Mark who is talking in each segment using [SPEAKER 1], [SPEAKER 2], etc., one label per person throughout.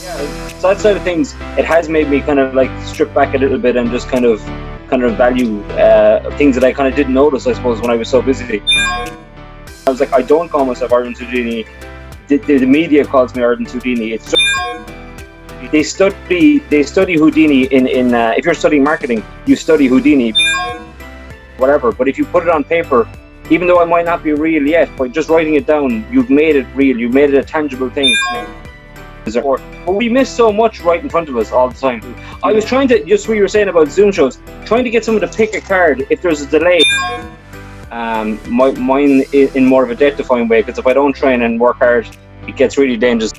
[SPEAKER 1] Yeah, so that side of things, it has made me kind of like strip back a little bit and just kind of value things that I kind of didn't notice, I suppose, when I was so busy. I was like, I don't call myself Ardent Houdini. The media calls me Ardent Houdini. It's just, they study Houdini in if you're studying marketing, you study Houdini, whatever. But if you put it on paper, even though it might not be real yet, by just writing it down, you've made it real. You've made it a tangible thing. But we miss so much right in front of us all the time. I was trying to, just what you were saying about Zoom shows, trying to get someone to pick a card if there's a delay. Mine in more of a death-defying way, because if I don't train and work hard, it gets really dangerous.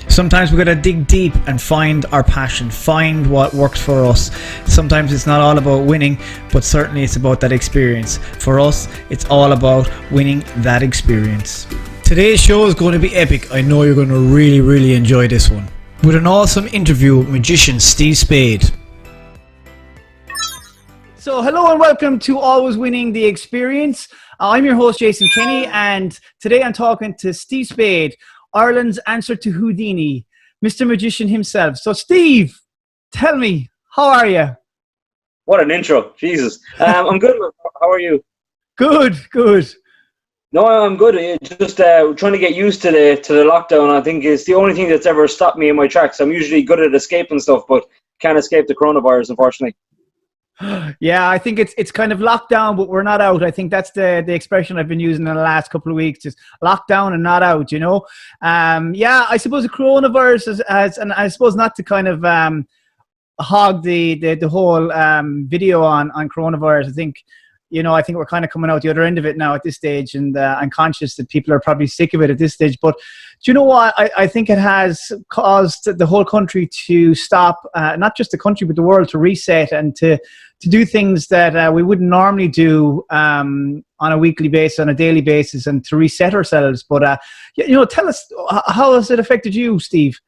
[SPEAKER 2] Sometimes we got to dig deep and find our passion, find what works for us. Sometimes it's not all about winning, but certainly it's about that experience. For us, it's all about winning that experience. Today's show is going to be epic. I know you're going to really enjoy this one. With an awesome interview with magician Steve Spade. So hello and welcome to Always Winning the Experience. I'm your host Jason Kenny, and today I'm talking to Steve Spade, Ireland's answer to Houdini, Mr. Magician himself. So Steve, tell me, how are you?
[SPEAKER 1] What an intro, Jesus. I'm good. How are you?
[SPEAKER 2] Good.
[SPEAKER 1] No, I'm good. Just trying to get used to the lockdown. I think it's the only thing that's ever stopped me in my tracks. I'm usually good at escaping stuff, but can't escape the coronavirus, unfortunately.
[SPEAKER 2] Yeah, I think it's kind of locked down, but we're not out. I think that's the expression I've been using in the last couple of weeks, just locked down and not out, you know. Yeah, I suppose the coronavirus has, and I suppose not to kind of hog the whole video on coronavirus. I think we're kind of coming out the other end of it now at this stage, and I'm conscious that people are probably sick of it at this stage. But do you know what? I think it has caused the whole country to stop, not just the country, but the world to reset and to do things that we wouldn't normally do on a weekly basis, on a daily basis, and to reset ourselves. But, tell us, how has it affected you, Steve?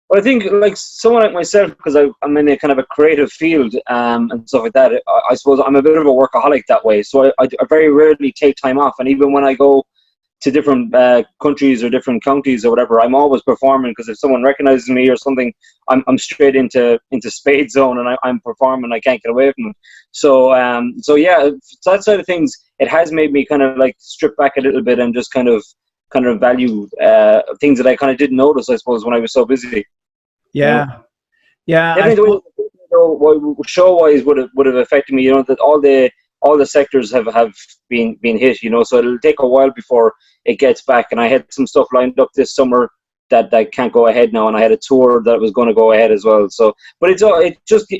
[SPEAKER 1] Well, I think like someone like myself, because I'm in a kind of a creative field and stuff like that, I suppose I'm a bit of a workaholic that way. So I very rarely take time off. And even when I go to different countries or different counties or whatever, I'm always performing, because if someone recognizes me or something, I'm straight into Spade zone, and I'm performing. I can't get away from it. So yeah, that side of things, it has made me kind of like strip back a little bit and just kind of value things that I kind of didn't notice, I suppose, when I was so busy.
[SPEAKER 2] Yeah.
[SPEAKER 1] Definitely, show-wise would have affected me. That all the sectors have been hit. So it'll take a while before it gets back. And I had some stuff lined up this summer that can't go ahead now, and I had a tour that was going to go ahead as well. So, but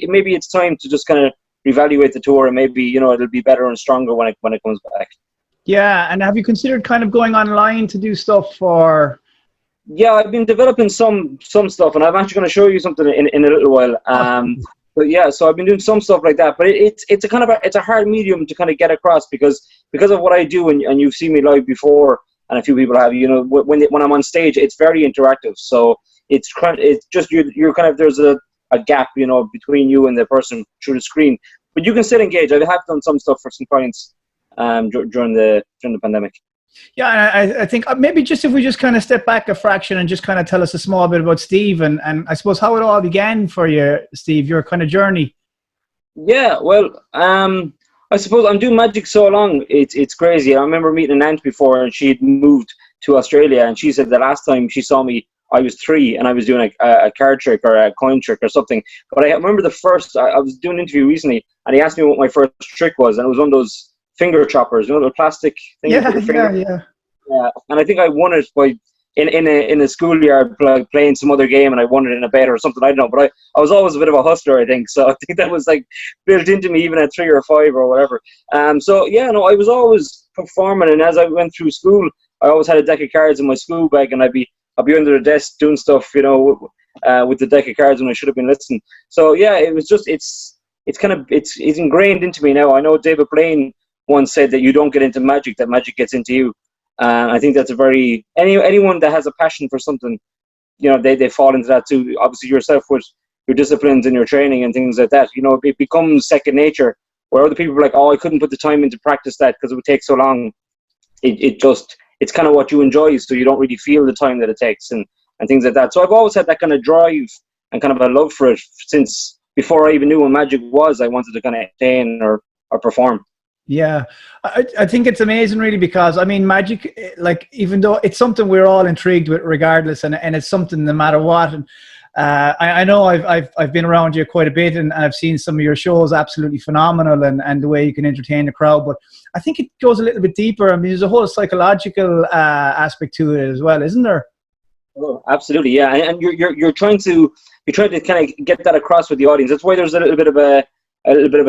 [SPEAKER 1] maybe it's time to just kind of reevaluate the tour, and maybe it'll be better and stronger when it comes back.
[SPEAKER 2] Yeah, and have you considered kind of going online to do stuff for?
[SPEAKER 1] Yeah, I've been developing some stuff, and I'm actually going to show you something in a little while. But yeah, so I've been doing some stuff like that. But it's a kind of a hard medium to kind of get across because of what I do, and you've seen me live before, and a few people have. When I'm on stage, it's very interactive. So it's just you're kind of, there's a gap between you and the person through the screen, but you can still engage. I have done some stuff for some clients during the pandemic.
[SPEAKER 2] Yeah, I think maybe just if we just kind of step back a fraction and just kind of tell us a small bit about Steve and I suppose how it all began for you, Steve, your kind of journey.
[SPEAKER 1] Yeah, well, I suppose I'm doing magic so long, it's crazy. I remember meeting an aunt before, and she had moved to Australia, and she said the last time she saw me, I was 3, and I was doing a card trick or a coin trick or something. But I remember I was doing an interview recently, and he asked me what my first trick was, and it was one of those finger choppers, the plastic thing.
[SPEAKER 2] Yeah.
[SPEAKER 1] And I think I won it by in a schoolyard playing some other game, and I won it in a bet or something. I don't know, but I was always a bit of a hustler, I think. So I think that was like built into me even at 3 or 5 or whatever. So yeah, no, I was always performing, and as I went through school, I always had a deck of cards in my school bag, and I'd be under the desk doing stuff, with the deck of cards when I should have been listening. So yeah, it was just it's ingrained into me now. I know David Blaine once said that you don't get into magic, that magic gets into you. I think that's a very anyone that has a passion for something, they fall into that too. Obviously yourself with your disciplines and your training and things like that, it becomes second nature. Where other people are like, oh, I couldn't put the time in to practice that because it would take so long. It it's kind of what you enjoy, so you don't really feel the time that it takes and things like that. So I've always had that kind of drive and kind of a love for it since before I even knew what magic was. I wanted to kind of entertain or perform.
[SPEAKER 2] Yeah, I think it's amazing, really, because I mean, magic, like, even though it's something we're all intrigued with, regardless, and it's something no matter what. And I know I've been around you quite a bit, and I've seen some of your shows, absolutely phenomenal, and the way you can entertain the crowd. But I think it goes a little bit deeper. I mean, there's a whole psychological aspect to it as well, isn't there?
[SPEAKER 1] Oh, absolutely, yeah. And you're trying to kind of get that across with the audience. That's why there's a little bit of a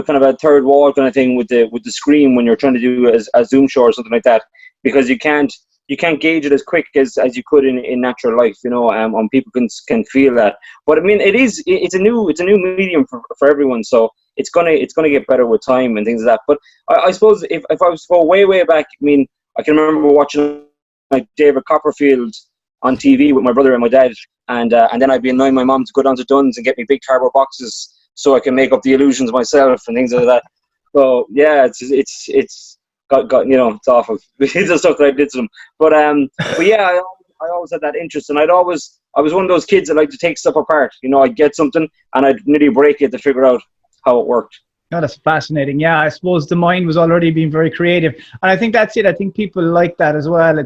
[SPEAKER 1] kind of a third wall kind of thing with the screen when you're trying to do a Zoom show or something like that, because you can't gauge it as quick as you could in natural life, and people can feel that. But I mean, it's a new medium for everyone, so it's gonna get better with time and things like that. But I suppose if I was to go way back, I mean, I can remember watching like David Copperfield on TV with my brother and my dad, and then I'd be annoying my mom to go down to Dunn's and get me big cardboard boxes so I can make up the illusions myself and things like that. So yeah, it's got it's awful. The stuff that I did to them. But yeah, I always had that interest, and I was one of those kids that liked to take stuff apart. I'd get something and I'd nearly break it to figure out how it worked.
[SPEAKER 2] Oh, that's fascinating. Yeah, I suppose the mind was already being very creative, and I think that's it. I think people like that as well.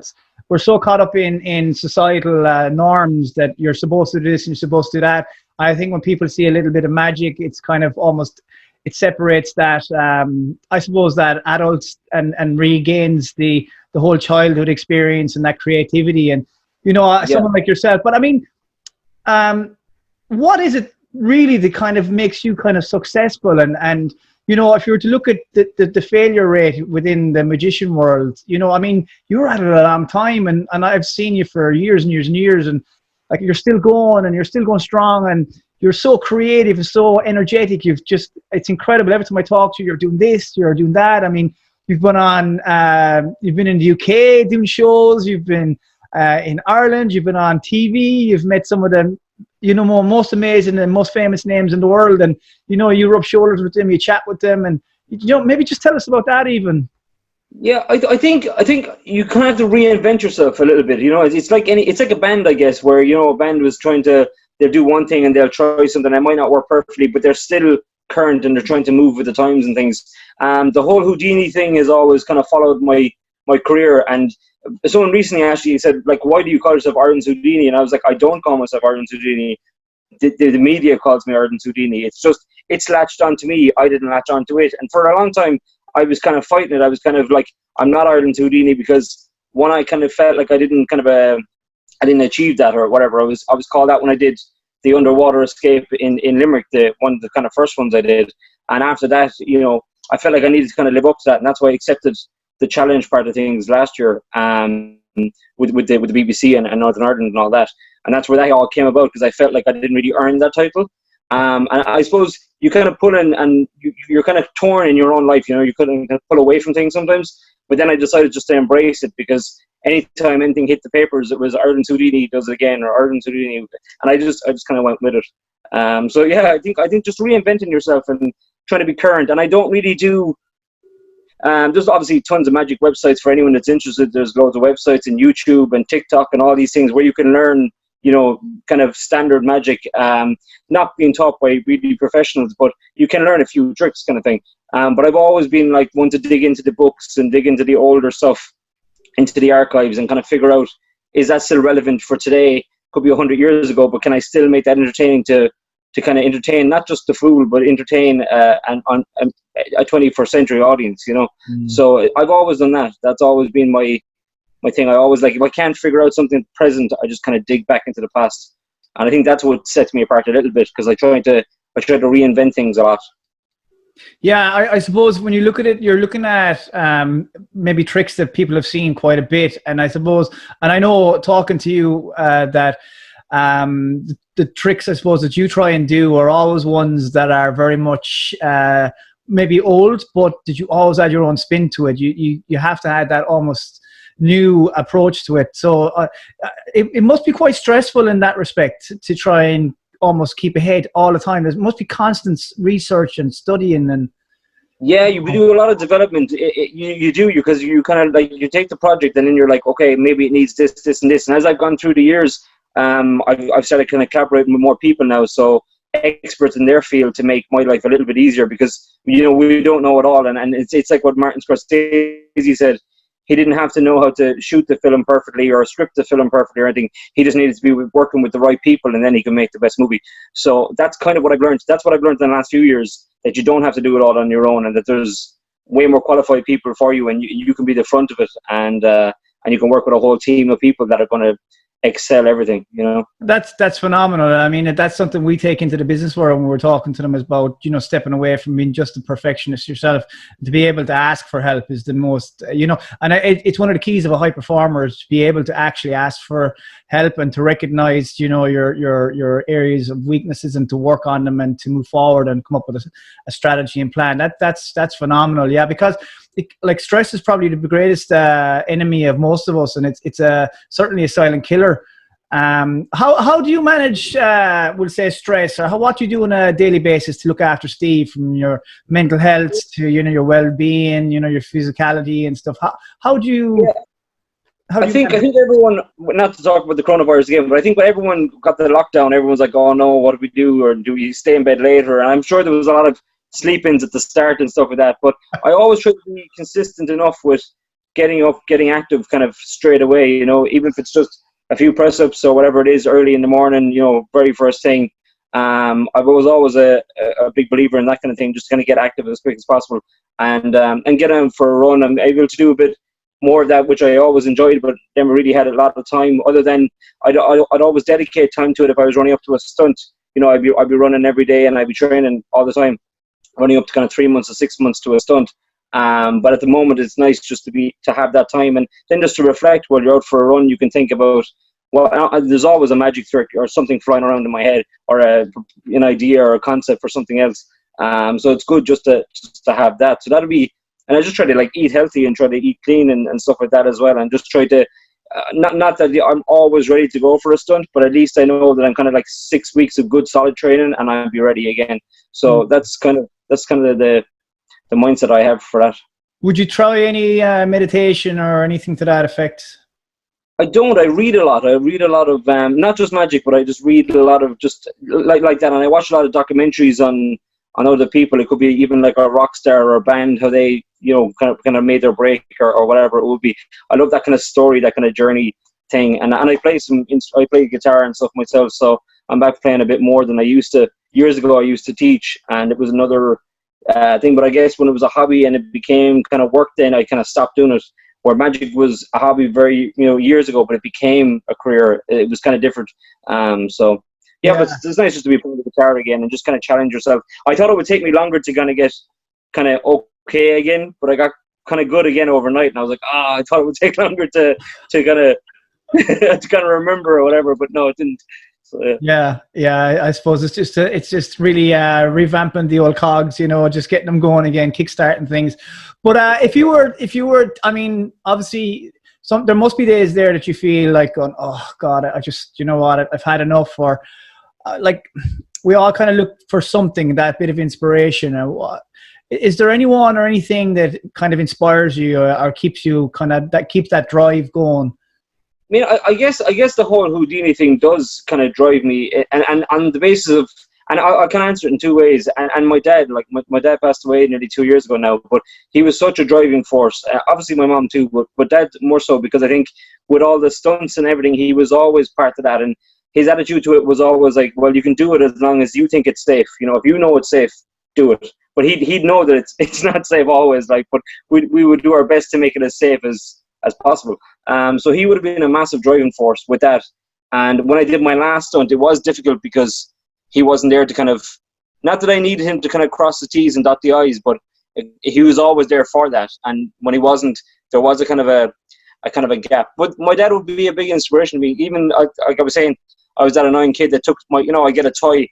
[SPEAKER 2] We're so caught up in societal norms that you're supposed to do this and you're supposed to do that. I think when people see a little bit of magic, it's kind of almost, it separates that, I suppose, that adults and regains the whole childhood experience and that creativity and, someone like yourself. But I mean, what is it really that kind of makes you kind of successful? And if you were to look at the failure rate within the magician world, I mean, you were at it a long time, and I've seen you for years and years and years, and like, you're still going and you're still going strong, and you're so creative and so energetic. It's incredible. Every time I talk to you, you're doing this, you're doing that. I mean, you've been in the UK doing shows, you've been in Ireland, you've been on TV, you've met some of the most amazing and most famous names in the world, and you rub shoulders with them, you chat with them, and maybe just tell us about that even.
[SPEAKER 1] Yeah, I think you kind of have to reinvent yourself a little bit. It's like a band, I guess, where a band was they'll do one thing and they'll try something that might not work perfectly, but they're still current and they're trying to move with the times and things. The whole Houdini thing has always kind of followed my career, and someone recently actually said, like, why do you call yourself Ireland's Houdini? And I was like, I don't call myself Ireland's Houdini. The media calls me Ireland's Houdini. It's latched onto me. I didn't latch onto it, and for a long time I was kind of fighting it. I was kind of like, I'm not Ireland's Houdini, because one, I kind of felt like I didn't achieve that or whatever. I was called out when I did the underwater escape in Limerick, one of the kind of first ones I did, and after that, I felt like I needed to kind of live up to that, and that's why I accepted the challenge part of things last year, with the BBC and Northern Ireland and all that, and that's where that all came about, because I felt like I didn't really earn that title. And I suppose you kind of pull in, and you're kind of torn in your own life. You couldn't pull away from things sometimes. But then I decided just to embrace it, because anytime anything hit the papers, it was Ireland's Houdini does it again, or Ireland's Houdini, and I just kind of went with it. So yeah, I think just reinventing yourself and trying to be current. And I don't really do. There's obviously tons of magic websites for anyone that's interested. There's loads of websites and YouTube and TikTok and all these things where you can learn, kind of standard magic, not being taught by really professionals, but you can learn a few tricks kind of thing. But I've always been like one to dig into the books and dig into the older stuff, into the archives, and kind of figure out, is that still relevant for today? Could be 100 years ago, but can I still make that entertaining to kind of entertain, not just the fool, but entertain a 21st century audience, So I've always done that. That's always been my thing. I always, like, if I can't figure out something present, I just kind of dig back into the past. And I think that's what sets me apart a little bit, because I try to reinvent things a lot.
[SPEAKER 2] Yeah, I suppose when you look at it, you're looking at maybe tricks that people have seen quite a bit. And I suppose, and I know talking to you that the tricks, I suppose, that you try and do are always ones that are very much maybe old, but did you always add your own spin to it? You have to add that almost new approach to it. So it must be quite stressful in that respect to try and almost keep ahead all the time. There must be constant research and studying. And
[SPEAKER 1] Yeah, you do a lot of development. You do, because you kind of like, you take the project and then you're like, okay, maybe it needs this, this, and this. And as I've gone through the years, I've started kind of collaborating with more people now, so experts in their field, to make my life a little bit easier, because we don't know it all, and it's like what Martin Scorsese said. He didn't have to know how to shoot the film perfectly or script the film perfectly or anything. He just needed to be working with the right people, and then he can make the best movie. So that's kind of what I've learned. That's what I've learned in the last few years, that you don't have to do it all on your own, and that there's way more qualified people for you, and you can be the front of it, and you can work with a whole team of people that are going to excel everything.
[SPEAKER 2] That's phenomenal. I mean, that's something we take into the business world when we're talking to them, is about, stepping away from being just a perfectionist yourself. To be able to ask for help is the most, and it's one of the keys of a high performer, is to be able to actually ask for help and to recognize, your areas of weaknesses, and to work on them, and to move forward and come up with a strategy and plan. That's phenomenal. Yeah, because stress is probably the greatest enemy of most of us, and it's certainly a silent killer. How do you manage, we'll say, stress, or what do you do on a daily basis to look after Steve, from your mental health to your well-being, your physicality and stuff? How do you?
[SPEAKER 1] Yeah. I think everyone, not to talk about the coronavirus again, but I think when everyone got the lockdown, everyone's like, oh no, what do we do? Or do we stay in bed later? And I'm sure there was a lot of sleep-ins at the start and stuff like that. But I always try to be consistent enough with getting up, getting active kind of straight away, even if it's just a few press-ups or whatever it is early in the morning, very first thing. I was always a big believer in that kind of thing, just kind of get active as quick as possible, and get out for a run. I'm able to do a bit more of that, which I always enjoyed, but never really had a lot of time, other than I'd always dedicate time to it. If I was running up to a stunt, I'd be running every day, and I'd be training all the time, running up to kind of 3 months or 6 months to a stunt. But at the moment, it's nice just to have that time, and then just to reflect while you're out for a run. You can think about, there's always a magic trick or something flying around in my head, or an idea or a concept for something else. So it's good just to have that. So that'll be. And I just try to eat healthy and try to eat clean and stuff like that as well. And just try to, not that I'm always ready to go for a stunt, but at least I know that I'm kind of 6 weeks of good solid training and I'll be ready again. So that's kind of the mindset I have for that.
[SPEAKER 2] Would you try any meditation or anything to that effect?
[SPEAKER 1] I don't. I read a lot. I read a lot of, not just magic, but I just read a lot of just like that. And I watch a lot of documentaries on other people. It could be even like a rock star or a band, how they, kind of made their break or whatever it would be. I love that kind of story, that kind of journey thing. And I play guitar and stuff myself, so I'm back playing a bit more than I used to. Years ago, I used to teach, and it was another thing. But I guess when it was a hobby and it became kind of work, then I kind of stopped doing it. Where magic was a hobby very, years ago, but it became a career. It was kind of different. So. Yeah, but it's nice just to be playing the guitar again and just kind of challenge yourself. I thought it would take me longer to kind of get kind of okay again, but I got kind of good again overnight, and I was like, I thought it would take longer to kind of to kind of remember or whatever, but no, it didn't. So,
[SPEAKER 2] yeah, I suppose it's just really revamping the old cogs, just getting them going again, kickstarting things. But if you were, I mean, obviously. There must be days there that you feel like going, oh God, I just, I've had enough. Or we all kind of look for something, that bit of inspiration. Is there anyone or anything that kind of inspires you or keeps you keeps that drive going?
[SPEAKER 1] I mean, I guess the whole Houdini thing does kind of drive me, and on the basis of, and I can answer it in two ways. And my dad, my dad passed away nearly 2 years ago now, but he was such a driving force. Obviously my mom too, but dad more so, because I think with all the stunts and everything, he was always part of that. And his attitude to it was always like, well, you can do it as long as you think it's safe. If you know it's safe, do it. But he'd know that it's not safe always. But we would do our best to make it as safe as possible. So he would have been a massive driving force with that. And when I did my last stunt, it was difficult because he wasn't there to kind of, not that I needed him to kind of cross the T's and dot the I's, but he was always there for that. And when he wasn't, there was a kind of a gap. But my dad would be a big inspiration to me. Even like I was saying, I was that annoying kid that took I get a toy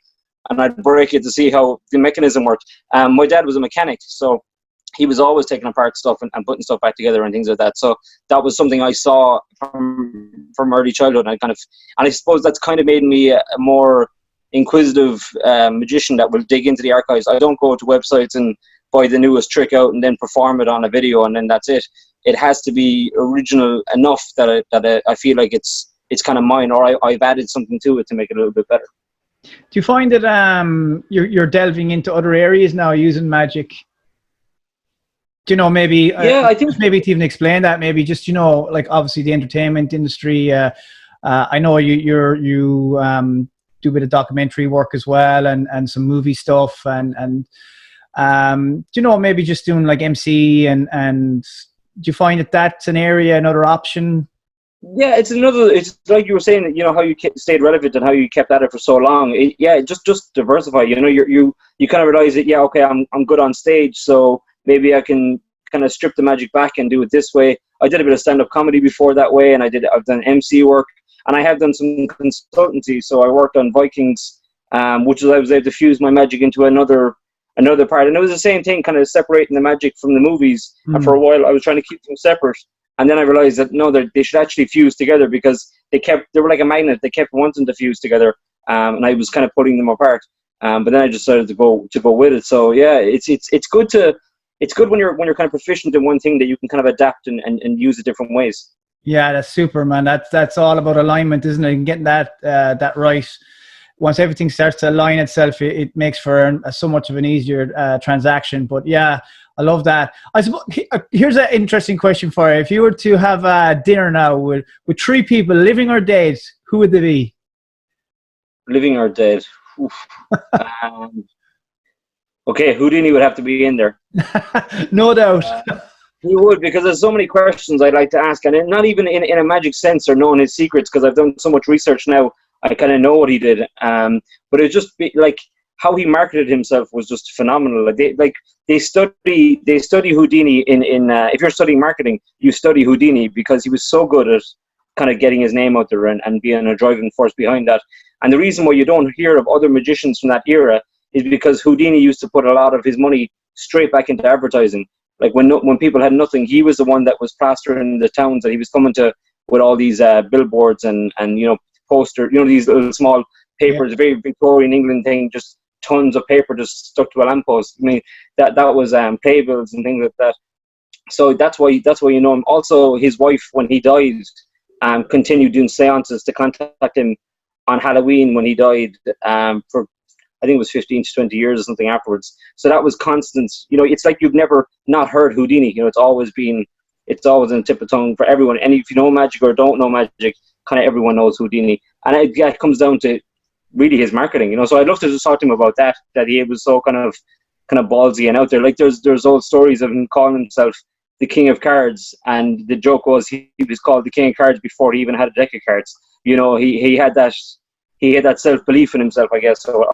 [SPEAKER 1] and I'd break it to see how the mechanism worked. My dad was a mechanic, so he was always taking apart stuff and putting stuff back together and things like that. So that was something I saw from early childhood. And I suppose that's kind of made me a more inquisitive magician that will dig into the archives. I don't go to websites and buy the newest trick out and then perform it on a video and then that's it. It has to be original enough that I feel like it's kind of mine, or I've added something to it to make it a little bit better.
[SPEAKER 2] Do you find that you're delving into other areas now using magic? Do you know, maybe
[SPEAKER 1] yeah, I think
[SPEAKER 2] maybe to even explain that, maybe just, you know, like obviously the entertainment industry. I know you do a bit of documentary work as well, and some movie stuff, and you know, maybe just doing like MC and do you find that that's an area, another option?
[SPEAKER 1] Yeah, it's like you were saying, you know, how you stayed relevant and how you kept at it for so long. Just diversify. You know, you kind of realize that, yeah, okay, I'm good on stage, so maybe I can kind of strip the magic back and do it this way. I did a bit of stand-up comedy before that way, and I've done MC work, and I have done some consultancy. So I worked on Vikings, which is I was able to fuse my magic into another part, and it was the same thing, kind of separating the magic from the movies. And for a while, I was trying to keep them separate. And then I realized that no, they should actually fuse together, because they were like a magnet. They kept wanting to fuse together, and I was kind of putting them apart. But then I decided to go with it. So yeah, it's good when you're kind of proficient in one thing that you can kind of adapt and use it different ways.
[SPEAKER 2] Yeah, that's super, man. That's all about alignment, isn't it? And getting that right. Once everything starts to align itself, it makes for so much of an easier transaction. But yeah, I love that. I suppose here's an interesting question for you. If you were to have dinner now with three people, living or dead, who would they be?
[SPEAKER 1] Living or dead? Okay, Houdini would have to be in there.
[SPEAKER 2] No doubt.
[SPEAKER 1] He would, because there's so many questions I'd like to ask, and not even in a magic sense or knowing his secrets, because I've done so much research now. I kind of know what he did, but it just be like how he marketed himself was just phenomenal. They study Houdini in if you're studying marketing, you study Houdini, because he was so good at kind of getting his name out there and being a driving force behind that. And the reason why you don't hear of other magicians from that era is because Houdini used to put a lot of his money straight back into advertising. Like when people had nothing, he was the one that was plastering the towns that he was coming to with all these billboards and you know, poster, you know, these little small papers, very Victorian England thing, just tons of paper just stuck to a lamppost. I mean, that was playbills and things like that. So that's why you know him. Also, his wife, when he died, continued doing seances to contact him on Halloween when he died, for I think it was 15 to 20 years or something afterwards. So that was constant. You know, it's like you've never not heard Houdini. You know, it's always in the tip of tongue for everyone. And if you know magic or don't know magic, kind of everyone knows Houdini. And it comes down to really his marketing. You know, so I'd love to just talk to him about that he was so kind of ballsy and out there. Like there's old stories of him calling himself the King of Cards, and the joke was he was called the King of Cards before he even had a deck of cards. You know, he had that self-belief in himself, I guess, or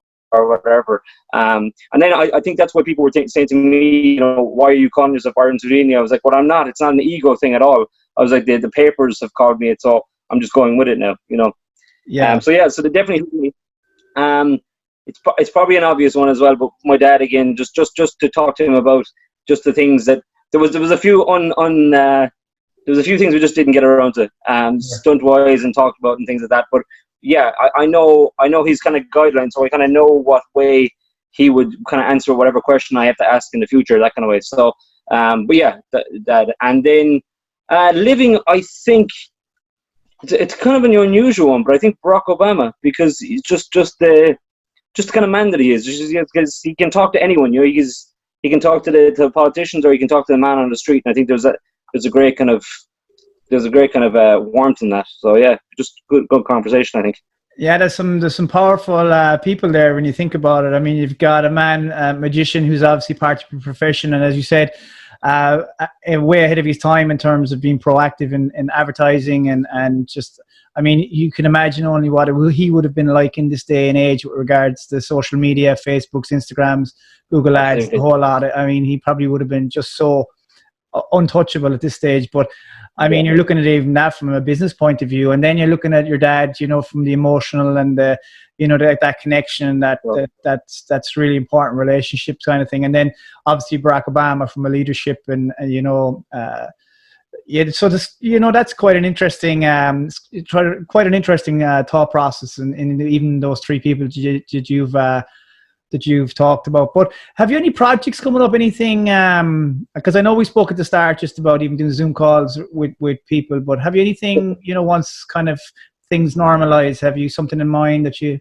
[SPEAKER 1] whatever. And then I think that's why people were saying to me, you know, why are you calling yourself Iron Houdini? I was like, well, I'm not. It's not an ego thing at all. I was like, the papers have called me it, so I'm just going with it now, you know.
[SPEAKER 2] Yeah.
[SPEAKER 1] So they definitely Houdini. It's probably an obvious one as well, but my dad, again, just to talk to him about just the things that there was a few there was a few things we just didn't get around to, stunt wise and talked about and things like that. But yeah, I know his kind of guidelines, so I kind of know what way he would kind of answer whatever question I have to ask in the future, that kind of way. So, but yeah, that and then living, I think it's kind of an unusual one, but I think Barack Obama, because he's just the kind of man that he is. Because he can talk to anyone, you know. He can talk to the politicians, or he can talk to the man on the street. And I think there's a great kind of warmth in that. So yeah, just good conversation, I think. Yeah,
[SPEAKER 2] there's some powerful people there when you think about it. I mean, you've got a magician who's obviously part of the profession, and as you said, way ahead of his time in terms of being proactive in advertising and just, I mean, you can imagine only what he would have been like in this day and age with regards to social media, Facebooks, Instagrams, Google Ads, the whole lot. I mean, he probably would have been just so untouchable at this stage. But I mean, you're looking at even that from a business point of view, and then you're looking at your dad, you know, from the emotional and the, you know, that connection, that's really important, relationship kind of thing. And then obviously Barack Obama from a leadership and you know, yeah. So this, you know, that's quite an interesting, thought process, in even those three people that that you've talked about. But have you any projects coming up? Anything? Because I know we spoke at the start just about even doing Zoom calls with people. But have you anything? Once kind of things normalize, have you something in mind that you're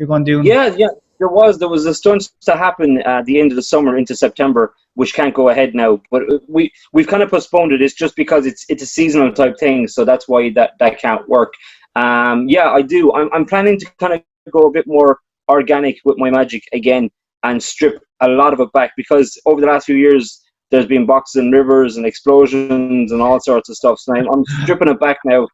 [SPEAKER 2] going to do?
[SPEAKER 1] Yeah. There was a stunt to happen at the end of the summer into September, which can't go ahead now. But we've kind of postponed it. It's just because it's a seasonal type thing, so that's why that can't work. Yeah, I do. I'm planning to kind of go a bit more organic with my magic again and strip a lot of it back, because over the last few years there's been boxes and rivers and explosions and all sorts of stuff. So I'm stripping it back now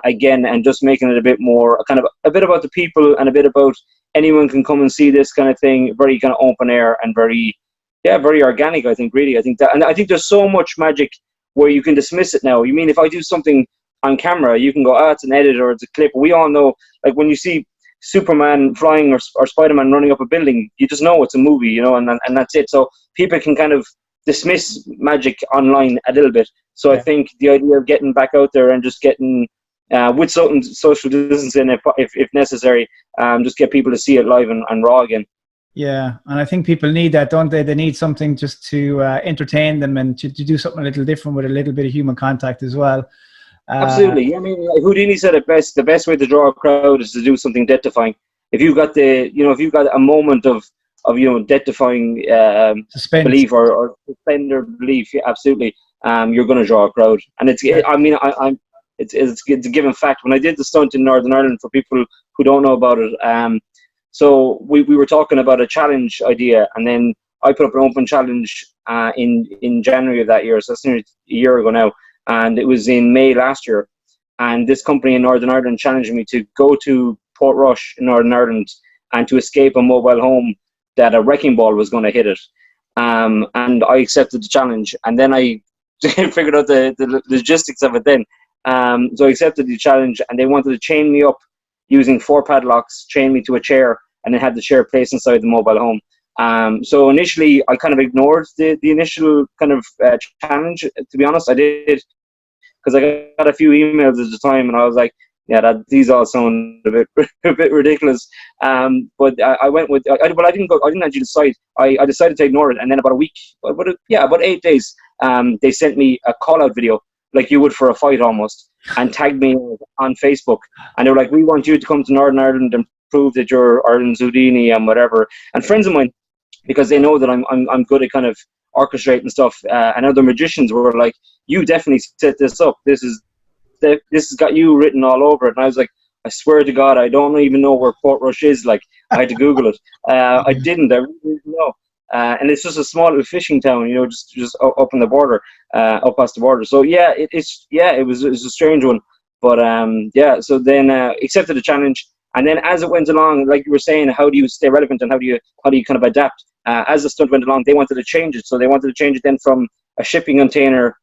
[SPEAKER 1] again, and just making it a bit more kind of a bit about the people and a bit about anyone can come and see this kind of thing, very kind of open air and very organic. I think that, and I think there's so much magic where you can dismiss it now. You mean if I do something on camera, you can go, it's an edit or it's a clip. We all know, like when you see Superman flying or Spider-Man running up a building, you just know it's a movie, and that's it. So people can kind of dismiss magic online a little bit. So I think the idea of getting back out there and just getting with certain social distancing, if necessary, just get people to see it live and raw again.
[SPEAKER 2] Yeah, and I think people need that, don't they? They need something just to entertain them and to do something a little different with a little bit of human contact as well.
[SPEAKER 1] Absolutely. I mean, Houdini said it best. The best way to draw a crowd is to do something death-defying. If you've got if you've got a moment of death-defying belief or suspender belief, absolutely, you're going to draw a crowd. And it's a given fact. When I did the stunt in Northern Ireland, for people who don't know about it, so we were talking about a challenge idea, and then I put up an open challenge in January of that year, so that's nearly a year ago now, and it was in May last year. And this company in Northern Ireland challenged me to go to Portrush in Northern Ireland and to escape a mobile home that a wrecking ball was going to hit it. And I accepted the challenge, and then I figured out the logistics of it then. So I accepted the challenge, and they wanted to chain me up using 4 padlocks, chain me to a chair, and then had the chair placed inside the mobile home. So initially, I kind of ignored the initial kind of challenge. To be honest, I did, because I got a few emails at the time, and I was like, these all sound a bit ridiculous. But I went with, but I didn't actually decide. I decided to ignore it, and then about 8 days, they sent me a call-out video, like you would for a fight almost, and tagged me on Facebook. And they were like, we want you to come to Northern Ireland and prove that you're Ireland's Houdini and whatever. And friends of mine, because they know that I'm good at kind of orchestrating stuff, and other magicians were like, you definitely set this up. This has got you written all over it. And I was like, I swear to God, I don't even know where Portrush is. Like, I had to Google it. I didn't. I really didn't know. And it's just a small little fishing town, just up on the border, up past the border. So it was a strange one, but so then accepted the challenge, and then as it went along, like you were saying, how do you stay relevant and how do you kind of adapt? As the stunt went along, they wanted to change it, so they wanted to change it then from a shipping container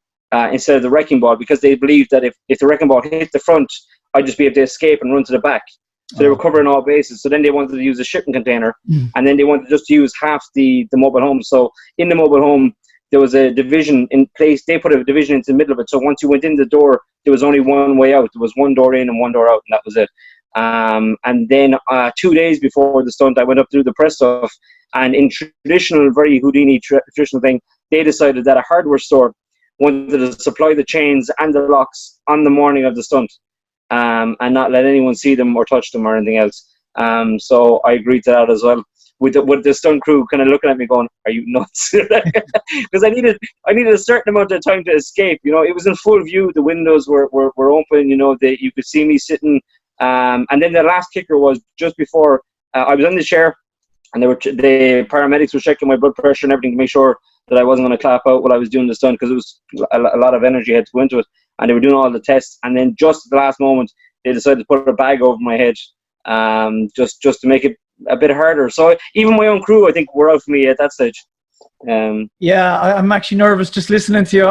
[SPEAKER 1] instead of the wrecking ball, because they believed that if the wrecking ball hit the front, I'd just be able to escape and run to the back. So they were covering all bases. So then they wanted to use a shipping container, and then they wanted just to use half the mobile home. So in the mobile home, there was a division in place. They put a division into the middle of it. So once you went in the door, there was only one way out. There was one door in and one door out, and that was it. And then 2 days before the stunt, I went up to do the press stuff. And in traditional, very Houdini traditional thing, they decided that a hardware store wanted to supply the chains and the locks on the morning of the stunt. And not let anyone see them or touch them or anything else. So I agreed to that as well. With the stunt crew kind of looking at me going, "Are you nuts?" Because I needed a certain amount of time to escape. It was in full view. The windows were open. You could see me sitting. And then the last kicker was just before I was in the chair, and the paramedics were checking my blood pressure and everything to make sure that I wasn't going to clap out while I was doing the stunt, because it was a lot of energy had to go into it. And they were doing all the tests, and then just at the last moment, they decided to put a bag over my head, just to make it a bit harder. So even my own crew, I think, were out for me at that stage.
[SPEAKER 2] I'm actually nervous just listening to you.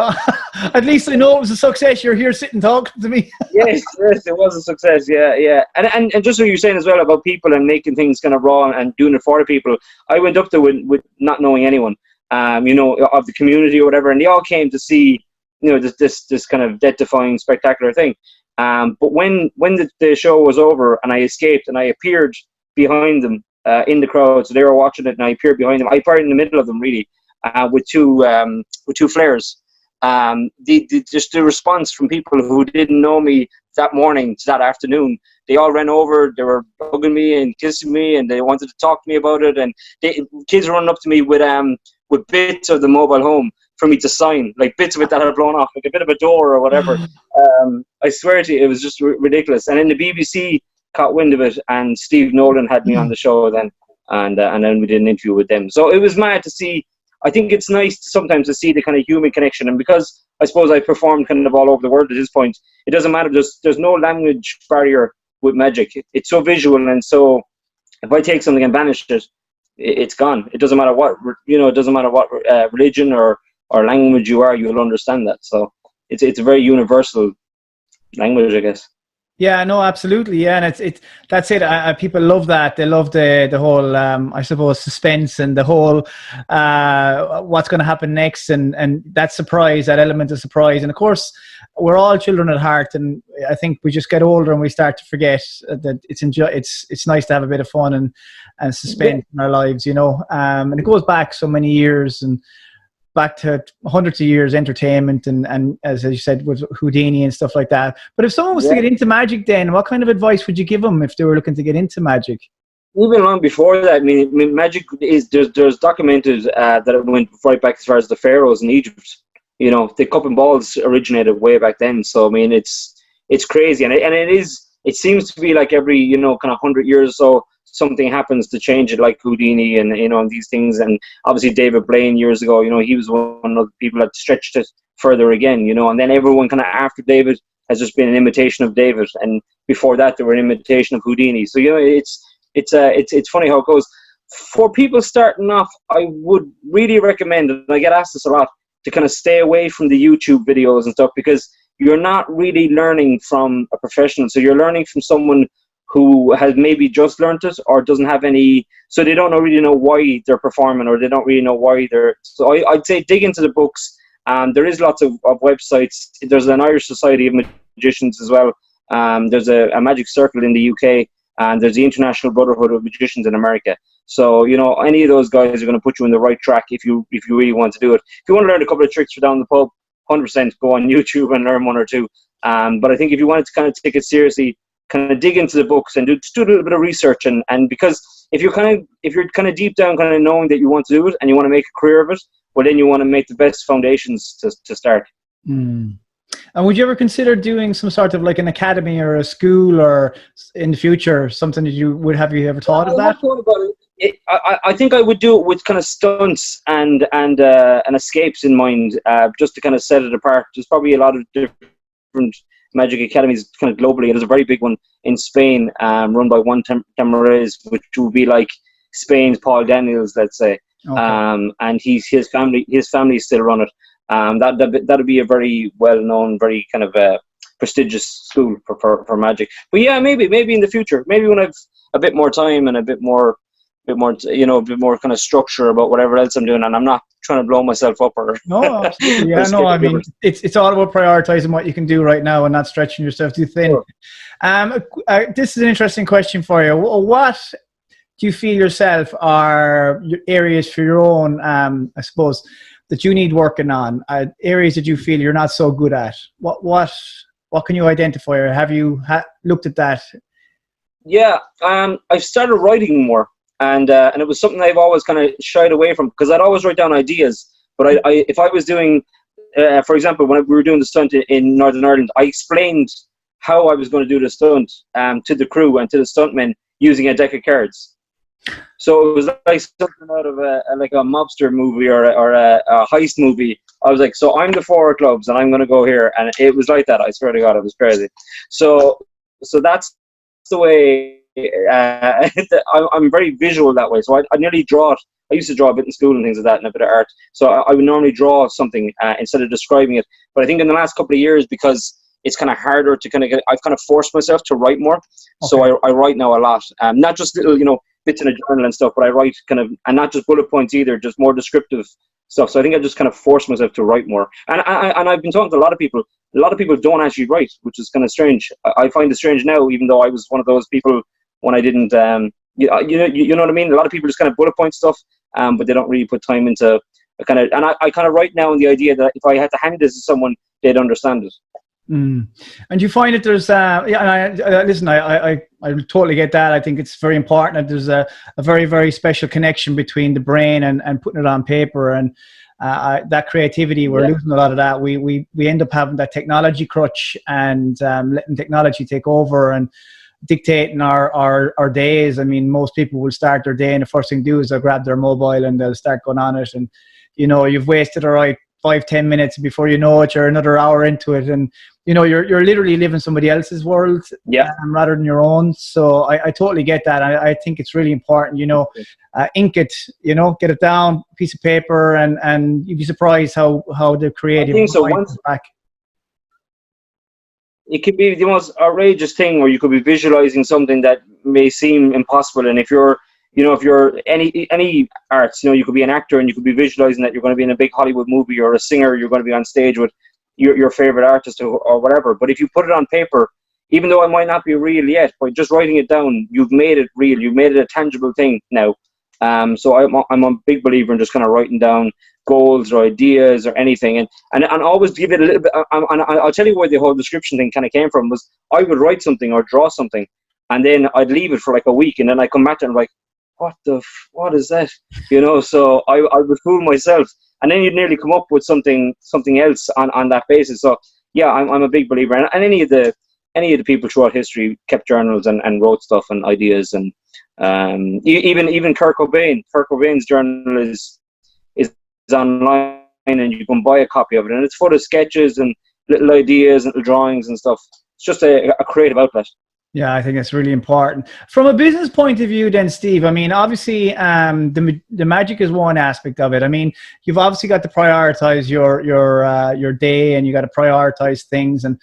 [SPEAKER 2] At least I know it was a success. You're here sitting talking to me.
[SPEAKER 1] yes, it was a success. Yeah. And just what you're saying as well about people and making things kind of raw and doing it for the people. I went up there with not knowing anyone, of the community or whatever, and they all came to see, this kind of death-defying, spectacular thing. But when the show was over and I escaped and I appeared behind them, in the crowd, so they were watching it, and I appeared behind them. I appeared in the middle of them, really, with two flares. Just the response from people who didn't know me that morning to that afternoon, they all ran over. They were hugging me and kissing me, and they wanted to talk to me about it. And kids running up to me with bits of the mobile home for me to sign, like bits of it that had blown off, like a bit of a door or whatever. I swear to you, it was just ridiculous. And then the BBC caught wind of it, and Steve Nolan had me on the show then, and then we did an interview with them. So it was mad to see. I think it's nice sometimes to see the kind of human connection, and because I suppose I performed kind of all over the world at this point, it doesn't matter. There's no language barrier with magic. It's so visual, and so if I take something and banish it, it's gone. It doesn't matter what it doesn't matter what religion or language you are, you'll understand that. So it's a very universal language, I guess.
[SPEAKER 2] Yeah, no, absolutely. Yeah, and that's it. People love that. They love the whole, I suppose, suspense and the whole what's going to happen next, and that surprise, that element of surprise. And of course, we're all children at heart, and I think we just get older and we start to forget that it's nice to have a bit of fun and suspense in our lives, And it goes back so many years and back to hundreds of years entertainment and as you said with Houdini and stuff like that. But if someone was to get into magic, then what kind of advice would you give them if they were looking to get into magic?
[SPEAKER 1] Even long before that, I mean magic is there's documented that it went right back as far as the pharaohs in Egypt. The cup and balls originated way back then. So I mean it's crazy, and it seems to be like every kind of 100 years or so something happens to change it, like Houdini and these things. And obviously David Blaine years ago, he was one of the people that stretched it further again, and then everyone kind of after David has just been an imitation of David, and before that they were an imitation of Houdini. So it's funny how it goes. For people starting off, I would really recommend, and I get asked this a lot, to kind of stay away from the YouTube videos and stuff, because you're not really learning from a professional. So you're learning from someone who has maybe just learned it or doesn't have any, so they don't really know why they're performing, or they don't really know why they're, so I'd say dig into the books. There is lots of websites. There's an Irish Society of Magicians as well. There's a magic circle in the UK, and there's the International Brotherhood of Magicians in America. So, any of those guys are going to put you on the right track if you really want to do it. If you want to learn a couple of tricks for down the pub, 100% go on YouTube and learn one or two. But I think if you wanted to kind of take it seriously, kind of dig into the books and do a little bit of research, and because if you're kind of deep down kind of knowing that you want to do it and you want to make a career of it, well, then you want to make the best foundations to start.
[SPEAKER 2] And would you ever consider doing some sort of like an academy or a school, or in the future something that you ever thought of that?
[SPEAKER 1] I thought about it. I think I would do it with kind of stunts and escapes in mind, just to kind of set it apart. There's probably a lot of different magic academies kind of globally. There's a very big one in Spain, run by Juan Tamariz, which would be like Spain's Paul Daniels, let's say. Okay. And his family still run it. That'd be a very well known, very kind of prestigious school for magic. But yeah, maybe in the future, maybe when I've a bit more time and a bit more kind of structure about whatever else I'm doing, and I'm not trying to blow myself up or.
[SPEAKER 2] No, absolutely. Yeah, no. I mean, it's all about prioritizing what you can do right now and not stretching yourself too thin. Sure. This is an interesting question for you. What do you feel yourself are your areas for your own, I suppose, that you need working on? Areas that you feel you're not so good at. What can you identify, or have you looked at that? Yeah,
[SPEAKER 1] I've started writing more. And it was something I've always kind of shied away from, because I'd always write down ideas. But if I was doing, for example, when we were doing the stunt in Northern Ireland, I explained how I was going to do the stunt to the crew and to the stuntmen using a deck of cards. So it was like something out of a mobster movie or a heist movie. I was like, so I'm the four clubs and I'm going to go here. And it was like that. I swear to God, it was crazy. So that's the way. I'm very visual that way, so I nearly draw it. I used to draw a bit in school and things like that, and a bit of art. So I would normally draw something instead of describing it. But I think in the last couple of years, because it's kind of harder to kind of get, I've kind of forced myself to write more. Okay. So I write now a lot, not just little bits in a journal and stuff, but I write kind of, and not just bullet points either, just more descriptive stuff. So I think I just kind of forced myself to write more. And I've been talking to a lot of people. A lot of people don't actually write, which is kind of strange. I find it strange now, even though I was one of those people when I didn't you know what I mean. A lot of people just kind of bullet point stuff, but they don't really put time into a kind of. And I kind of write now in the idea that if I had to hand this to someone, they'd understand it.
[SPEAKER 2] And you find that there's yeah, and listen, I totally get that. I think it's very important that there's a very, very special connection between the brain and putting it on paper, and that creativity, we're losing a lot of that. We end up having that technology crutch, and letting technology take over and dictating our days. I mean, most people will start their day and the first thing to do is they'll grab their mobile and they'll start going on it, and you've wasted 5-10 minutes, before you know it, you're another hour into it, and you're literally living somebody else's world, rather than your own. So I totally get that. I think it's really important, ink it, get it down, piece of paper, and you'd be surprised how the creative
[SPEAKER 1] comes
[SPEAKER 2] back.
[SPEAKER 1] It could be the most outrageous thing, or you could be visualizing something that may seem impossible. And if you're any arts, you could be an actor and you could be visualizing that you're going to be in a big Hollywood movie, or a singer, you're going to be on stage with your favorite artist or whatever. But if you put it on paper, even though it might not be real yet, by just writing it down, you've made it real. You've made it a tangible thing now. So I'm a big believer in just kind of writing down goals or ideas or anything, and always give it a little bit. And I'll tell you where the whole description thing kind of came from. Was I would write something or draw something, and then I'd leave it for like a week, and then I come back to it and I'm like, what is that? So I would fool myself, and then you'd nearly come up with something else on that basis. So yeah, I'm a big believer, and any of the people throughout history kept journals and wrote stuff and ideas, and even Kurt Cobain's journal is online, and you can buy a copy of it, and it's full of sketches and little ideas and little drawings and stuff. It's just a creative outlet.
[SPEAKER 2] Yeah, I think it's really important. From a business point of view then, Steve, I mean, obviously the magic is one aspect of it. I mean, you've obviously got to prioritize your day, and you got to prioritize things, and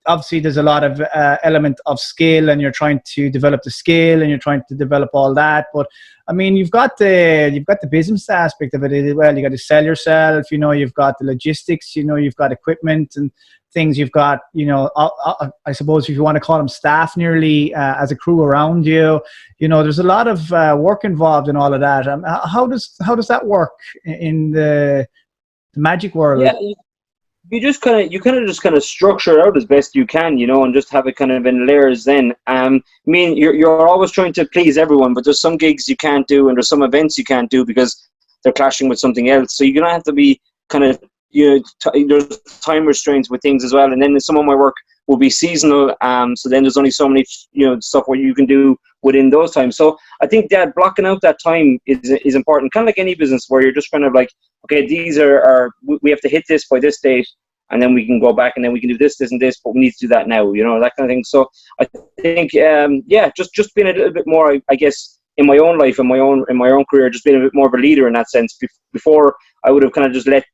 [SPEAKER 2] obviously there's a lot of element of skill, and you're trying to develop the skill, and you're trying to develop all that. But I mean, you've got the business aspect of it as well. You got to sell yourself, you've got the logistics, you've got equipment and things. You've got, I suppose if you want to call them staff, nearly as a crew around you. There's a lot of work involved in all of that. How does that work in the magic world?
[SPEAKER 1] Yeah, you kind of structure it out as best you can, and just have it kind of in layers. Then, I mean, you're always trying to please everyone, but there's some gigs you can't do, and there's some events you can't do because they're clashing with something else. So you're gonna have to be kind of, there's time restraints with things as well. And then some of my work will be seasonal. So then there's only so many, stuff what you can do within those times. So I think that blocking out that time is important. Kind of like any business where you're just kind of like, okay, these are we have to hit this by this date, and then we can go back and then we can do this and this, but we need to do that now, that kind of thing. So I think, just being a little bit more, I guess, in my own life, in my own career, just being a bit more of a leader in that sense. Before, I would have kind of just let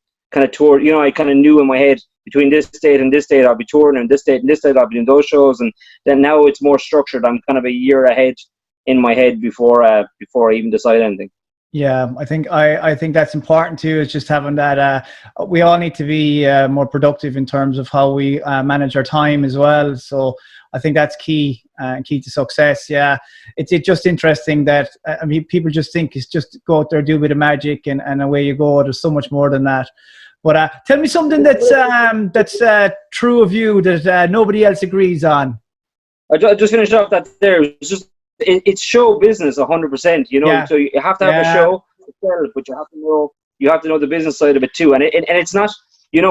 [SPEAKER 1] tour, I kind of knew in my head between this date and this date I'll be touring, and this date and this date I'll be doing those shows, and then now it's more structured. I'm kind of a year ahead in my head before I even decide anything.
[SPEAKER 2] Yeah, I think that's important too. Is just having that. We all need to be more productive in terms of how we manage our time as well. So I think that's key to success. Yeah, it's just interesting that I mean, people just think it's just go out there, do a bit of magic, and away you go. There's so much more than that. But tell me something that's true of you that nobody else agrees on.
[SPEAKER 1] I just finished off that there. It's show business 100%.
[SPEAKER 2] Yeah.
[SPEAKER 1] So you have to have a show, but you have to know the business side of it too. And it's not,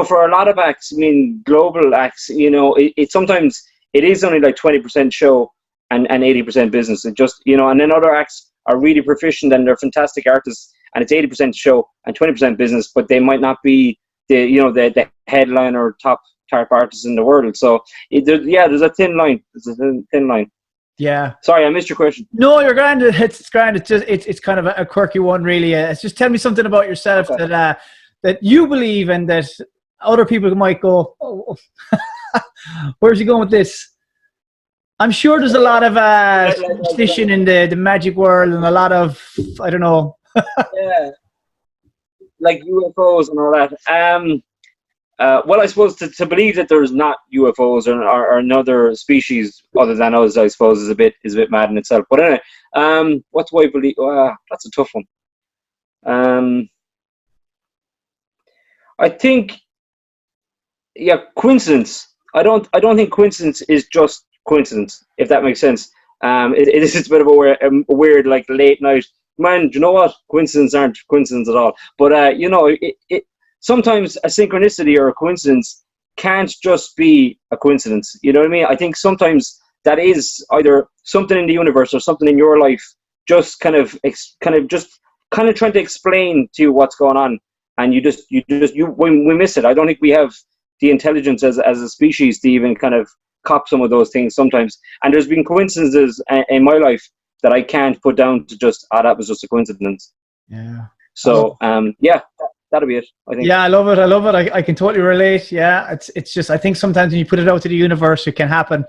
[SPEAKER 1] for a lot of acts, I mean, global acts, it sometimes it is only like 20% show and 80% business. It just, and then other acts are really proficient and they're fantastic artists, and it's 80% show and 20% business, but they might not be the headline or top artists in the world. So there's a thin line.
[SPEAKER 2] Yeah.
[SPEAKER 1] Sorry, I missed your question.
[SPEAKER 2] No, you're grand. It's grand. It's just it's kind of a quirky one, really. It's just tell me something about yourself that you believe and that other people might go, oh, where's he going with this? I'm sure there's a lot of superstition in the magic world, and a lot of, I don't know.
[SPEAKER 1] Yeah, like UFOs and all that. Well, I suppose to believe that there's not UFOs or another species other than us, I suppose, is a bit mad in itself. But anyway, what do I believe? That's a tough one. I think, yeah, coincidence. I don't think coincidence is just coincidence, if that makes sense. It is a bit of a weird, like, late night. Man, do you know what? Coincidence aren't coincidence at all. But sometimes a synchronicity or a coincidence can't just be a coincidence. You know what I mean? I think sometimes that is either something in the universe or something in your life, just kind of trying to explain to you what's going on, and when we miss it. I don't think we have the intelligence as a species to even kind of cop some of those things sometimes. And there's been coincidences in my life that I can't put down to just, that was just a coincidence.
[SPEAKER 2] Yeah.
[SPEAKER 1] So, yeah, that'll be it, I think.
[SPEAKER 2] Yeah, I love it. I can totally relate. Yeah, it's just, I think sometimes when you put it out to the universe, it can happen.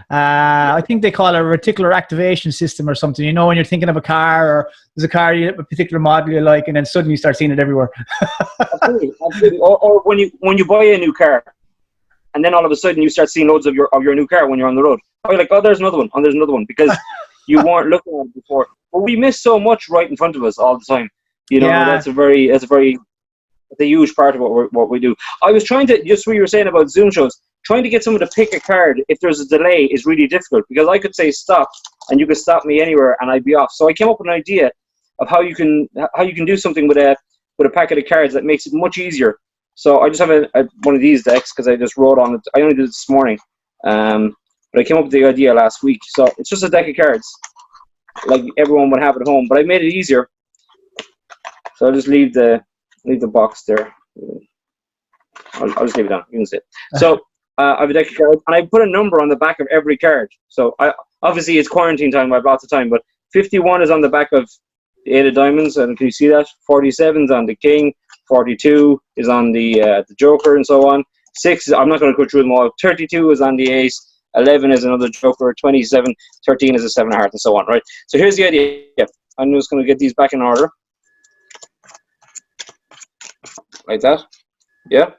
[SPEAKER 2] I think they call it a reticular activation system or something. You know, when you're thinking of a car, or there's a car, a particular model you like, and then suddenly you start seeing it everywhere.
[SPEAKER 1] Absolutely. Or when you buy a new car, and then all of a sudden you start seeing loads of your new car when you're on the road. Oh, you're like, oh, there's another one. Oh, there's another one, because you weren't looking at it before. But we miss so much right in front of us all the time. You know,
[SPEAKER 2] Yeah.
[SPEAKER 1] that's a huge part of what we do. I was trying to, just what you were saying about Zoom shows, trying to get someone to pick a card if there's a delay is really difficult, because I could say stop and you could stop me anywhere and I'd be off. So I came up with an idea of how you can do something with a packet of cards that makes it much easier. So I just have one of these decks because I just wrote on it. I only did it this morning, but I came up with the idea last week. So it's just a deck of cards like everyone would have at home, but I made it easier. So I'll just leave the box there. I'll just leave it down. You can see it. So I have a deck of cards, and I put a number on the back of every card. So obviously it's quarantine time. I have lots of time, but 51 is on the back of the 8 of diamonds, and can you see that? 47 is on the king. 42 is on the joker, and so on. 6 is, I'm not going to go through them all. 32 is on the ace. 11 is another joker. 27, 13 is a 7 of hearts, and so on. Right. So here's the idea. I'm just going to get these back in order. Like that, yeah.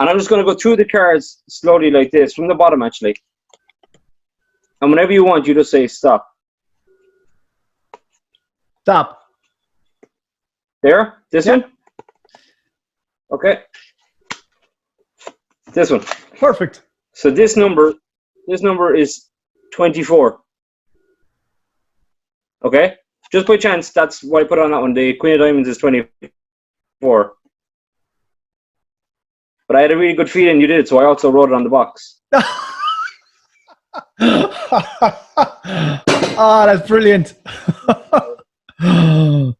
[SPEAKER 1] And I'm just going to go through the cards slowly like this, from the bottom actually. And whenever you want, you just say stop.
[SPEAKER 2] Stop.
[SPEAKER 1] There? This one? Okay. This one.
[SPEAKER 2] Perfect.
[SPEAKER 1] So this number is 24. Okay? Just by chance, that's what I put on that one. The Queen of Diamonds is 24. But I had a really good feeling you did it, so I also wrote it on the box.
[SPEAKER 2] Oh, that's brilliant. Oh.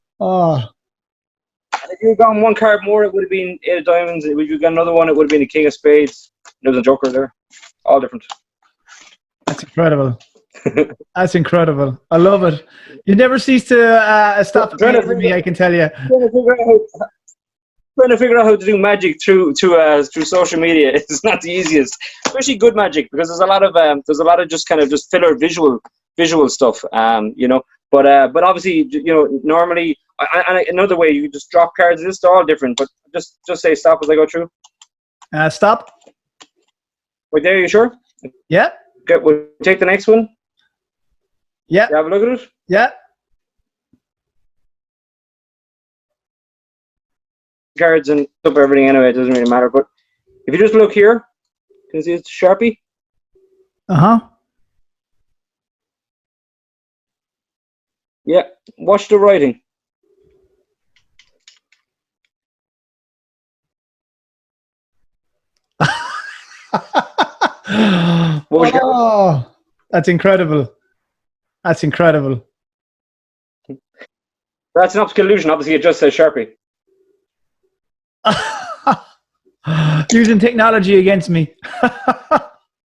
[SPEAKER 1] And if you had gone one card more, it would have been 8 of diamonds. If you got another one, it would have been the King of Spades. There was a joker there. All different.
[SPEAKER 2] That's incredible. That's incredible. I love it. You never cease to stop amazing me, I can tell you.
[SPEAKER 1] Trying to figure out how to do magic through social media is not the easiest, especially good magic, because there's a lot of just kind of just filler visual stuff, you know. But obviously, you know, normally, and another way you just drop cards. This they're all different, but just say stop as I go through.
[SPEAKER 2] Stop.
[SPEAKER 1] Wait, there, you sure?
[SPEAKER 2] Yeah.
[SPEAKER 1] Okay, we'll take the next one.
[SPEAKER 2] Yeah.
[SPEAKER 1] You have a look at it.
[SPEAKER 2] Yeah.
[SPEAKER 1] Cards and up everything anyway, it doesn't really matter. But if you just look here, can you see it's Sharpie? Yeah, watch the writing.
[SPEAKER 2] Oh, that's incredible. That's incredible.
[SPEAKER 1] That's an optical illusion. Obviously, it just says Sharpie.
[SPEAKER 2] Using technology against me.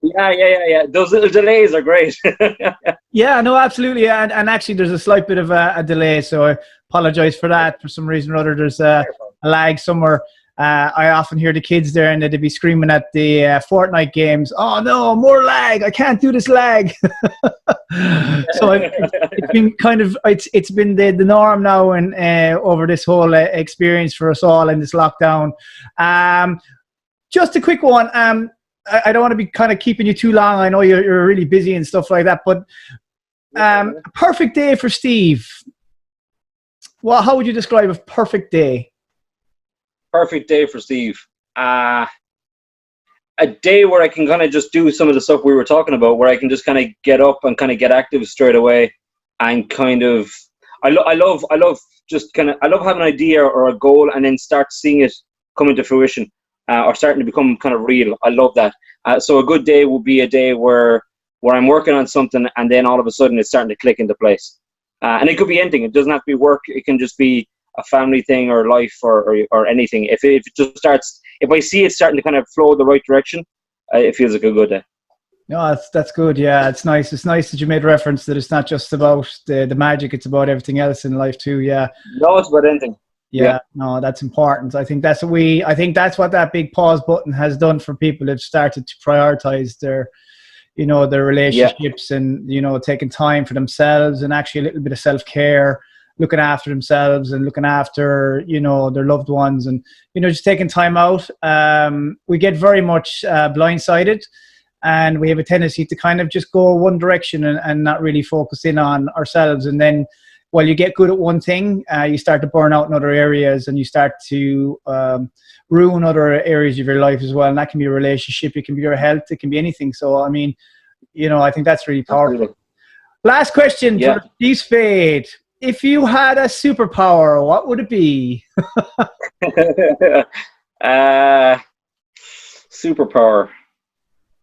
[SPEAKER 1] Yeah. Those little delays are great.
[SPEAKER 2] Yeah, no, absolutely. And actually, there's a slight bit of a delay, so I apologize for that. For some reason or other, there's a lag somewhere. I often hear the kids there, and they'd be screaming at the Fortnite games, "Oh no, more lag! I can't do this lag." So it's been kind of it's been the norm now, and over this whole experience for us all in this lockdown. just a quick one. I don't want to be kind of keeping you too long. I know you're really busy and stuff like that, but a perfect day for Steve. Well, how would you describe a perfect day?
[SPEAKER 1] Perfect day for Steve. A day where I can kind of just do some of the stuff we were talking about, where I can just kind of get up and kind of get active straight away, and kind of, I love having an idea or a goal and then start seeing it come into fruition, or starting to become kind of real. I love that. So a good day will be a day where I'm working on something and then all of a sudden it's starting to click into place. And it could be anything. It doesn't have to be work. It can just be a family thing or life or anything. If it just starts, if I see it starting to kind of flow the right direction, it feels like a good day.
[SPEAKER 2] No, that's good. Yeah, it's nice. It's nice that you made reference that it's not just about the magic. It's about everything else in life too. Yeah.
[SPEAKER 1] No, it's about anything.
[SPEAKER 2] Yeah, no, that's important. I think that's what that big pause button has done for people. They've started to prioritize their relationships and, taking time for themselves and actually a little bit of self-care, looking after themselves and looking after, their loved ones and, just taking time out. We get very much blindsided, and we have a tendency to kind of just go one direction and not really focus in on ourselves. And then while you get good at one thing, you start to burn out in other areas, and you start to ruin other areas of your life as well. And that can be a relationship, it can be your health, it can be anything. So, I mean, I think that's really powerful. Absolutely. Last question for Steve Spade. If you had a superpower, what would it be?
[SPEAKER 1] Superpower.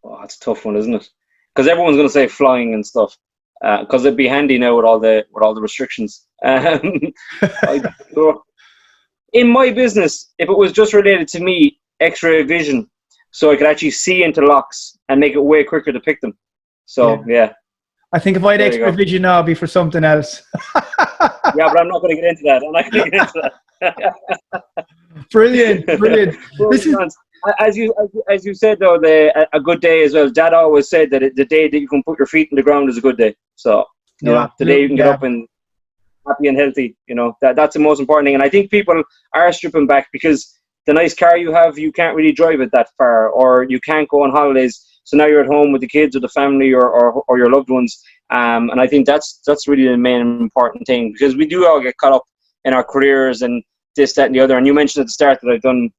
[SPEAKER 1] Oh, that's a tough one, isn't it? Because everyone's going to say flying and stuff. Because it'd be handy now with all the restrictions. In my business, if it was just related to me, X-ray vision, so I could actually see into locks and make it way quicker to pick them. So yeah.
[SPEAKER 2] I think if I had X-ray vision now, it'd be for something else.
[SPEAKER 1] Yeah, but I'm not going to get into that. Brilliant.
[SPEAKER 2] Listen,
[SPEAKER 1] as you said though, a good day as well. Dad always said that the day that you can put your feet in the ground is a good day. So the day you can get up and happy and healthy, that's the most important thing. And I think people are stripping back because the nice car you have, you can't really drive it that far, or you can't go on holidays. So now you're at home with the kids or the family or your loved ones. And I think that's really the main important thing, because we do all get caught up in our careers and this, that, and the other. And you mentioned at the start that I've done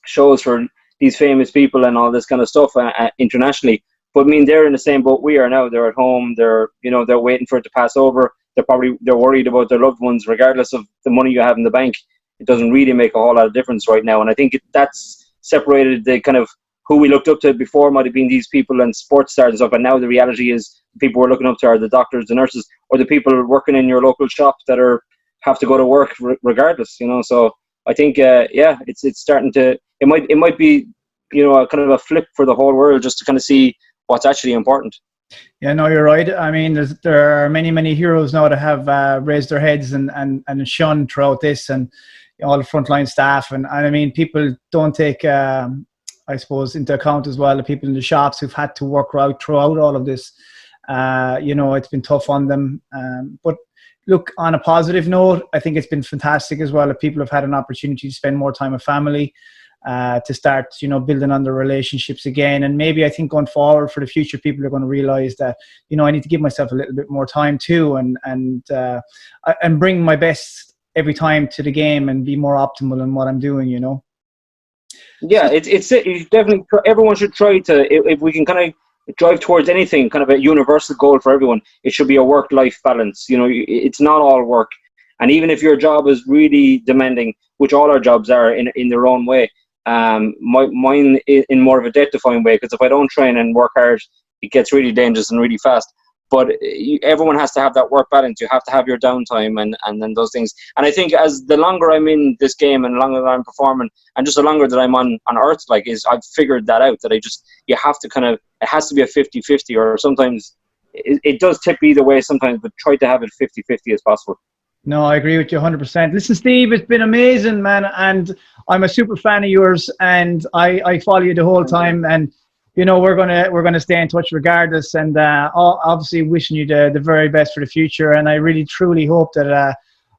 [SPEAKER 1] shows for these famous people and all this kind of stuff internationally. But I mean, they're in the same boat we are now. They're at home. They're waiting for it to pass over. They're worried about their loved ones, regardless of the money you have in the bank. It doesn't really make a whole lot of difference right now. And I think that's separated the kind of who we looked up to before might have been these people and sports stars and stuff. And now the reality is the people we're looking up to are the doctors, the nurses, or the people working in your local shop that have to go to work regardless. So I think it's starting to. It might be a kind of a flip for the whole world, just to kind of see what's actually important.
[SPEAKER 2] Yeah, no, you're right. I mean, there are many heroes now that have raised their heads and shone throughout this, and all the frontline staff, and I mean, people don't take I suppose into account as well the people in the shops who've had to work out throughout all of this. It's been tough on them, but look, on a positive note, I think it's been fantastic as well that people have had an opportunity to spend more time with family, to start, building on their relationships again. And maybe I think going forward for the future, people are going to realize that, I need to give myself a little bit more time too, and bring my best every time to the game and be more optimal in what I'm doing,
[SPEAKER 1] Yeah, it's definitely, everyone should try to, if we can kind of drive towards anything, kind of a universal goal for everyone, it should be a work-life balance. It's not all work. And even if your job is really demanding, which all our jobs are in their own way, mine in more of a death-defying way, because if I don't train and work hard, it gets really dangerous and really fast. But everyone has to have that work balance. You have to have your downtime and then those things. And I think as the longer I'm in this game and the longer that I'm performing, and just the longer that I'm on earth, I've figured that out, that you have to kind of, it has to be a 50-50, or sometimes it does tip either way sometimes, but try to have it 50-50 as possible.
[SPEAKER 2] No, I agree with you 100%. Listen, Steve, it's been amazing, man. And I'm a super fan of yours, and I follow you the whole time. And we're gonna stay in touch regardless, and obviously wishing you the very best for the future. And I really truly hope that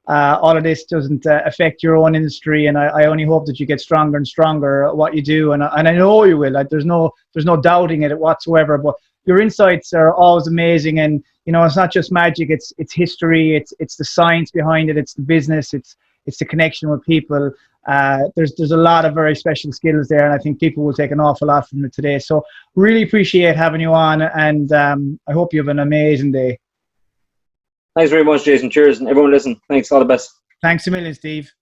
[SPEAKER 2] all of this doesn't affect your own industry, and I only hope that you get stronger and stronger at what you do, and I know you will. Like, there's no doubting it whatsoever. But your insights are always amazing, and it's not just magic; it's history, it's the science behind it, it's the business, it's the connection with people. There's a lot of very special skills there, and I think people will take an awful lot from it today. So really appreciate having you on, and I hope you have an amazing day.
[SPEAKER 1] Thanks very much, Jason. Cheers, and everyone listen. Thanks. All the best.
[SPEAKER 2] Thanks a million, Steve.